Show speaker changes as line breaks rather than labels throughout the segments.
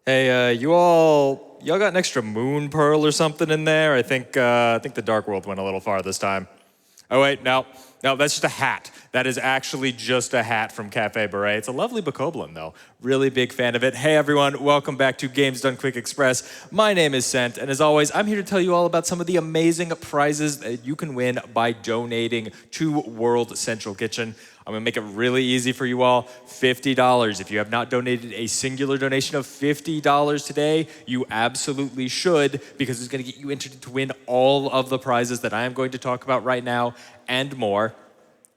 Hey, y'all got an extra moon pearl or something in there? I think the Dark World went a little far this time. Oh wait, no, that's just a hat. That is actually just a hat from Cafe Beret. It's a lovely Bokoblin though. Really big fan of it. Hey everyone, welcome back to Games Done Quick Express. My name is Sent, and as always, I'm here to tell you all about some of the amazing prizes that you can win by donating to World Central Kitchen. I'm gonna make it really easy for you all. $50. If you have not donated a singular donation of $50 today, you absolutely should, because it's gonna get you entered to win all of the prizes that I am going to talk about right now and more.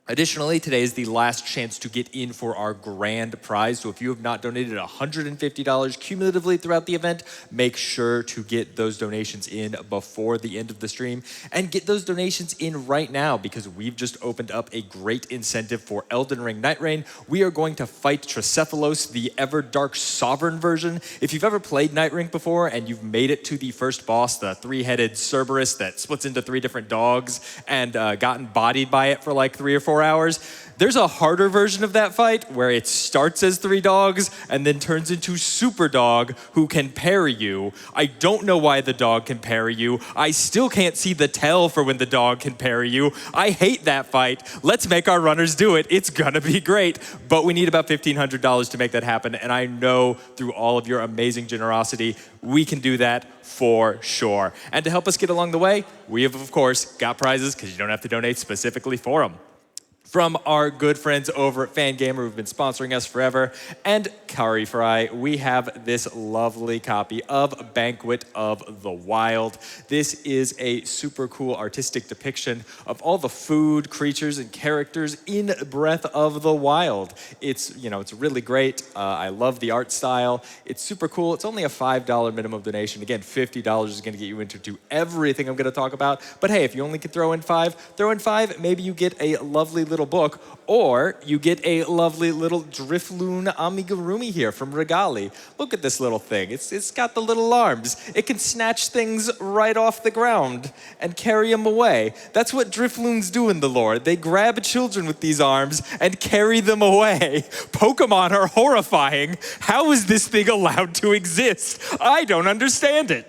Additionally, today is the last chance to get in for our grand prize. So if you have not donated $150 cumulatively throughout the event, make sure to get those donations in before the end of the stream. And get those donations in right now, because we've just opened up a great incentive for Elden Ring Night Rain. We are going to fight Tricephalos, the Everdark Sovereign version. If you've ever played Night Rain before and you've made it to the first boss, the three-headed Cerberus that splits into three different dogs, and gotten bodied by it for like 3 or 4 hours. There's a harder version of that fight where it starts as 3 dogs and then turns into Super Dog, who can parry you. I don't know why the dog can parry you. I still can't see the tell for when the dog can parry you. I hate that fight. Let's make our runners do it. It's gonna be great. But we need about $1,500 to make that happen, and I know through all of your amazing generosity, we can do that for sure. And to help us get along the way, we have, of course, got prizes, because you don't have to donate specifically for them. From our good friends over at Fangamer, who've been sponsoring us forever, and Curry Fry, we have this lovely copy of Banquet of the Wild. This is a super cool artistic depiction of all the food, creatures, and characters in Breath of the Wild. It's really great. I love the art style. It's super cool. It's only a $5 minimum donation. Again, $50 is going to get you into everything I'm going to talk about. But hey, if you only can throw in five, maybe you get a lovely little book, or you get a lovely little Drifloon amigurumi here from Regali. Look at this little thing. It's got the little arms. It can snatch things right off the ground and carry them away. That's what Drifloons do in the lore. They grab children with these arms and carry them away. Pokemon are horrifying. How is this thing allowed to exist? I don't understand it.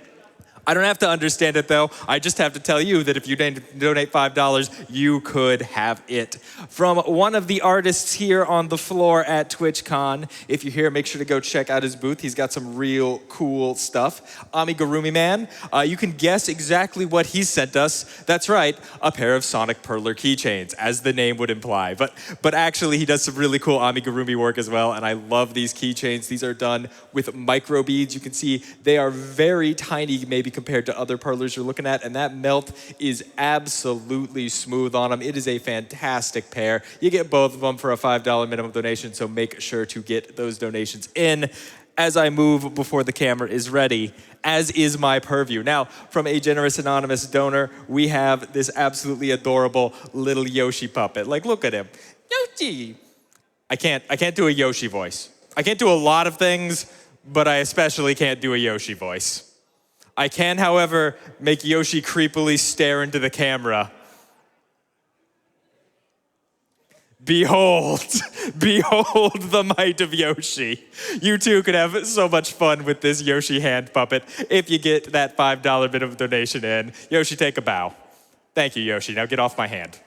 I don't have to understand it though. I just have to tell you that if you donate $5, you could have it. From one of the artists here on the floor at TwitchCon. If you're here, make sure to go check out his booth. He's got some real cool stuff. Amigurumi Man, you can guess exactly what he sent us. That's right, a pair of Sonic Perler keychains, as the name would imply. But actually, he does some really cool amigurumi work as well, and I love these keychains. These are done with micro beads. You can see they are very tiny, maybe compared to other Perlers you're looking at, and that melt is absolutely smooth on them. It is a fantastic pair. You get both of them for a $5 minimum donation, so make sure to get those donations in. As I move before the camera is ready, as is my purview. Now, from a generous anonymous donor, we have this absolutely adorable little Yoshi puppet. Like, look at him. Yoshi! I can't do a Yoshi voice. I can't do a lot of things, but I especially can't do a Yoshi voice. I can, however, make Yoshi creepily stare into the camera. Behold, behold the might of Yoshi. You too could have so much fun with this Yoshi hand puppet if you get that $5 minimum donation in. Yoshi, take a bow. Thank you, Yoshi. Now get off my hand.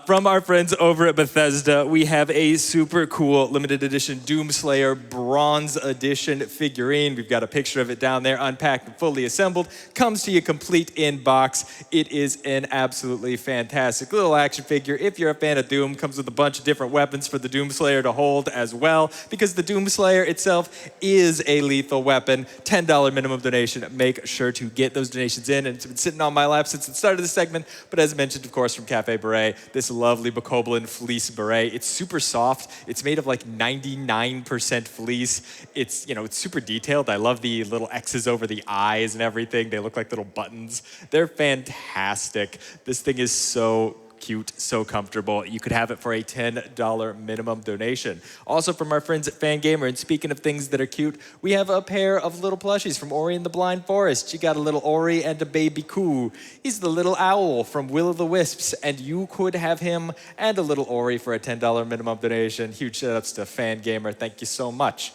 From our friends over at Bethesda, we have a super cool limited edition Doomslayer Bronze Edition figurine. We've got a picture of it down there, unpacked and fully assembled. Comes to you complete in box. It is an absolutely fantastic little action figure. If you're a fan of Doom, comes with a bunch of different weapons for the Doomslayer to hold as well, because the Doomslayer itself is a lethal weapon. $10 minimum donation. Make sure to get those donations in, and it's been sitting on my lap since the start of the segment, but as mentioned, of course, from Cafe Beret, this lovely Bokoblin fleece beret. It's super soft. It's made of like 99% fleece. It's super detailed. I love the little X's over the eyes and everything. They look like little buttons. They're fantastic. This thing is so cute, so comfortable. You could have it for a $10 minimum donation. Also from our friends at Fangamer, and speaking of things that are cute, we have a pair of little plushies from Ori and the Blind Forest. You got a little Ori and a baby Koo. He's the little owl from Will of the Wisps, and you could have him and a little Ori for a $10 minimum donation. Huge shout outs to Fangamer. Thank you so much.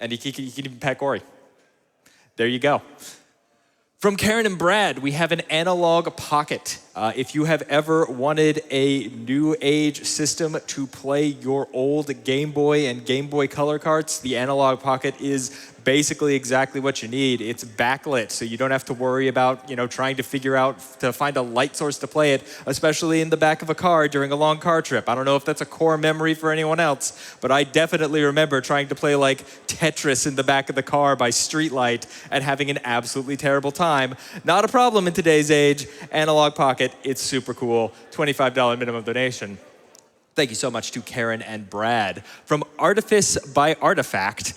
And he can even pet Gory. There you go. From Karen and Brad, we have an Analog Pocket. If you have ever wanted a new age system to play your old Game Boy and Game Boy Color carts, the Analog Pocket is basically exactly what you need. It's backlit, so you don't have to worry about, trying to figure out to find a light source to play it, especially in the back of a car during a long car trip. I don't know if that's a core memory for anyone else, but I definitely remember trying to play like Tetris in the back of the car by streetlight and having an absolutely terrible time. Not a problem in today's age. Analog Pocket, it's super cool. $25 minimum donation. Thank you so much to Karen and Brad. From Artifice by Artifact,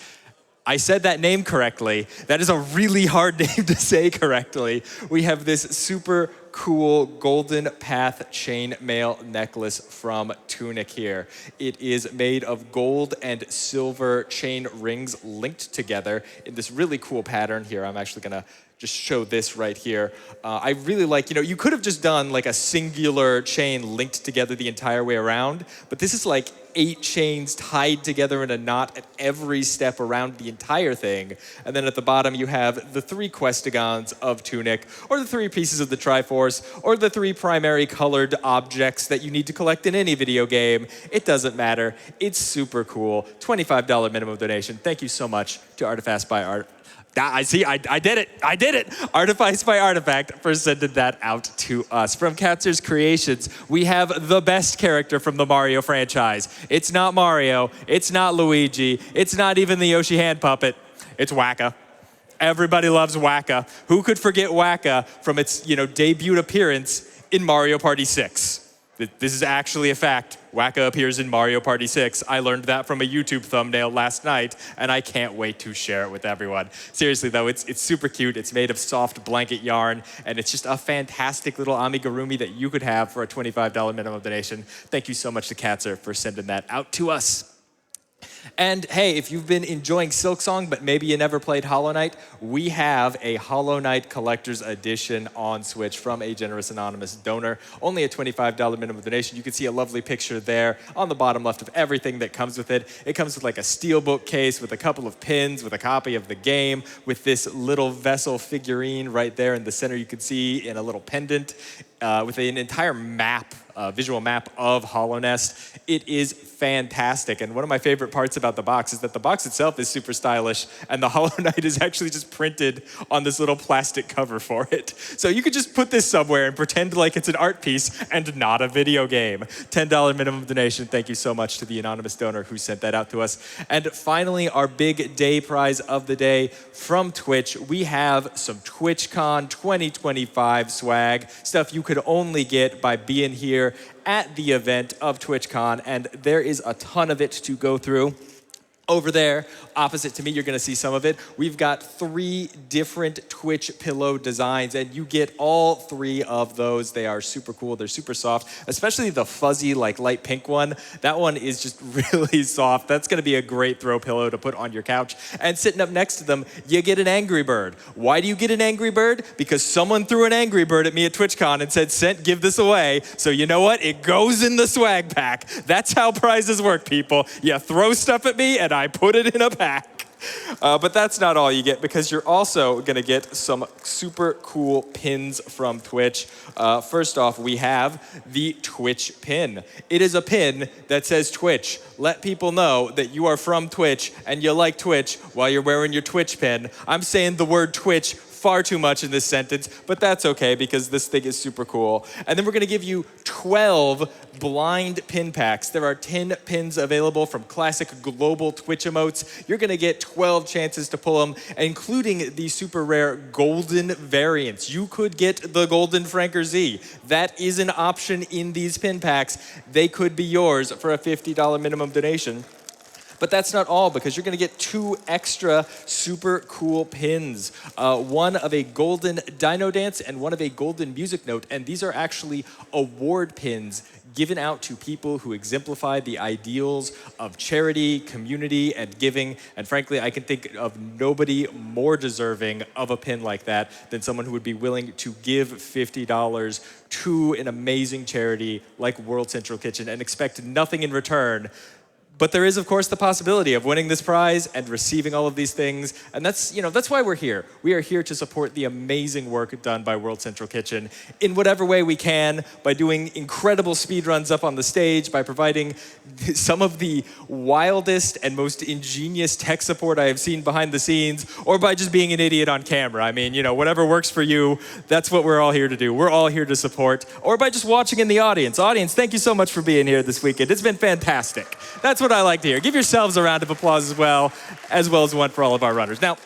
I said that name correctly. That is a really hard name to say correctly. We have this super cool golden path chainmail necklace from Tunic here. It is made of gold and silver chain rings linked together in this really cool pattern here. I'm actually gonna just show this right here. I really like, you could have just done like a singular chain linked together the entire way around, but this is like 8 chains tied together in a knot at every step around the entire thing. And then at the bottom you have the 3 Questigons of Tunic, or the 3 pieces of the Triforce, or the 3 primary colored objects that you need to collect in any video game. It doesn't matter. It's super cool. $25 minimum donation. Thank you so much to Artifact by Art. I see, I did it. Artifice by Artifact for sending that out to us. From Katzer's Creations, we have the best character from the Mario franchise. It's not Mario, it's not Luigi, it's not even the Yoshi hand puppet, it's Wacka. Everybody loves Wacka. Who could forget Wacka from its, debut appearance in Mario Party 6? This is actually a fact. Wacka appears in Mario Party 6. I learned that from a YouTube thumbnail last night, and I can't wait to share it with everyone. Seriously, though, it's super cute. It's made of soft blanket yarn, and it's just a fantastic little amigurumi that you could have for a $25 minimum donation. Thank you so much to Katzer for sending that out to us. And hey, if you've been enjoying Silksong, but maybe you never played Hollow Knight, we have a Hollow Knight Collector's Edition on Switch from a generous anonymous donor. Only a $25 minimum donation. You can see a lovely picture there on the bottom left of everything that comes with it. It comes with like a steelbook case with a couple of pins, with a copy of the game, with this little vessel figurine right there in the center you can see in a little pendant, with an entire map, visual map of Hollow Nest. It is fantastic, and one of my favorite parts about the box is that the box itself is super stylish, and the Hollow Knight is actually just printed on this little plastic cover for it. So you could just put this somewhere and pretend like it's an art piece and not a video game. $10 minimum donation. Thank you so much to the anonymous donor who sent that out to us. And finally, our big day prize of the day from Twitch. We have some TwitchCon 2025 swag, stuff you could only get by being here at the event of TwitchCon, and there is a ton of it to go through. Over there, opposite to me, you're gonna see some of it. We've got 3 different Twitch pillow designs, and you get all 3 of those. They are super cool, they're super soft, especially the fuzzy, like light pink one. That one is just really soft. That's gonna be a great throw pillow to put on your couch. And sitting up next to them, you get an Angry Bird. Why do you get an Angry Bird? Because someone threw an Angry Bird at me at TwitchCon and said, "Sent, give this away." So you know what? It goes in the swag pack. That's how prizes work, people. You throw stuff at me, and I put it in a pack. But that's not all you get, because you're also gonna get some super cool pins from Twitch. First off, we have the Twitch pin. It is a pin that says Twitch. Let people know that you are from Twitch and you like Twitch while you're wearing your Twitch pin. I'm saying the word Twitch far too much in this sentence, but that's okay because this thing is super cool. And then we're gonna give you 12 blind pin packs. There are 10 pins available from classic global Twitch emotes. You're gonna get 12 chances to pull them, including the super rare golden variants. You could get the golden Franker Z. That is an option in these pin packs. They could be yours for a $50 minimum donation. But that's not all, because you're gonna get 2 extra super cool pins. One of a golden Dino Dance and one of a golden Music Note. And these are actually award pins given out to people who exemplify the ideals of charity, community, and giving. And frankly, I can think of nobody more deserving of a pin like that than someone who would be willing to give $50 to an amazing charity like World Central Kitchen and expect nothing in return But there is, of course, the possibility of winning this prize and receiving all of these things. And that's why we're here. We are here to support the amazing work done by World Central Kitchen in whatever way we can, by doing incredible speedruns up on the stage, by providing some of the wildest and most ingenious tech support I have seen behind the scenes, or by just being an idiot on camera. I mean, whatever works for you, that's what we're all here to do. We're all here to support, or by just watching in the audience. Audience, thank you so much for being here this weekend. It's been fantastic. That's what I like to hear. Give yourselves a round of applause as well as one for all of our runners. Now,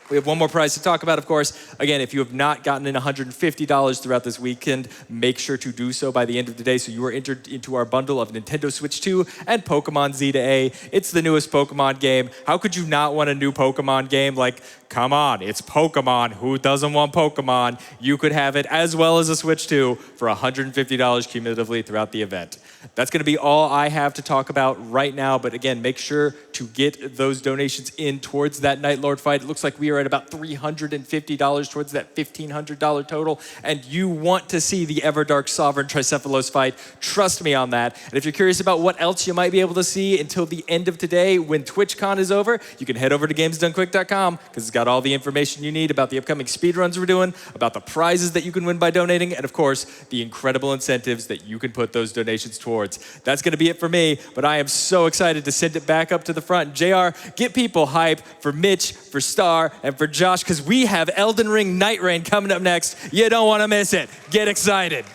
we have one more prize to talk about, of course. Again, if you have not gotten in $150 throughout this weekend, make sure to do so by the end of the day so you are entered into our bundle of Nintendo Switch 2 and Pokemon Z to A. It's the newest Pokemon game. How could you not want a new Pokemon game? Like, come on, it's Pokemon. Who doesn't want Pokemon? You could have it as well as a Switch 2 for $150 cumulatively throughout the event. That's going to be all I have to talk about right now. But again, make sure to get those donations in towards that Night Lord fight. It looks like we are at about $350 towards that $1,500 total. And you want to see the Everdark Sovereign Tricephalos fight. Trust me on that. And if you're curious about what else you might be able to see until the end of today, when TwitchCon is over, you can head over to GamesDoneQuick.com because it's got all the information you need about the upcoming speedruns we're doing, about the prizes that you can win by donating, and of course, the incredible incentives that you can put those donations towards. That's going to be it for me, but I am so excited to send it back up to the front. JR, get people hype for Mitch, for Star, and for Josh, because we have Elden Ring Night Rain coming up next. You don't want to miss it. Get excited.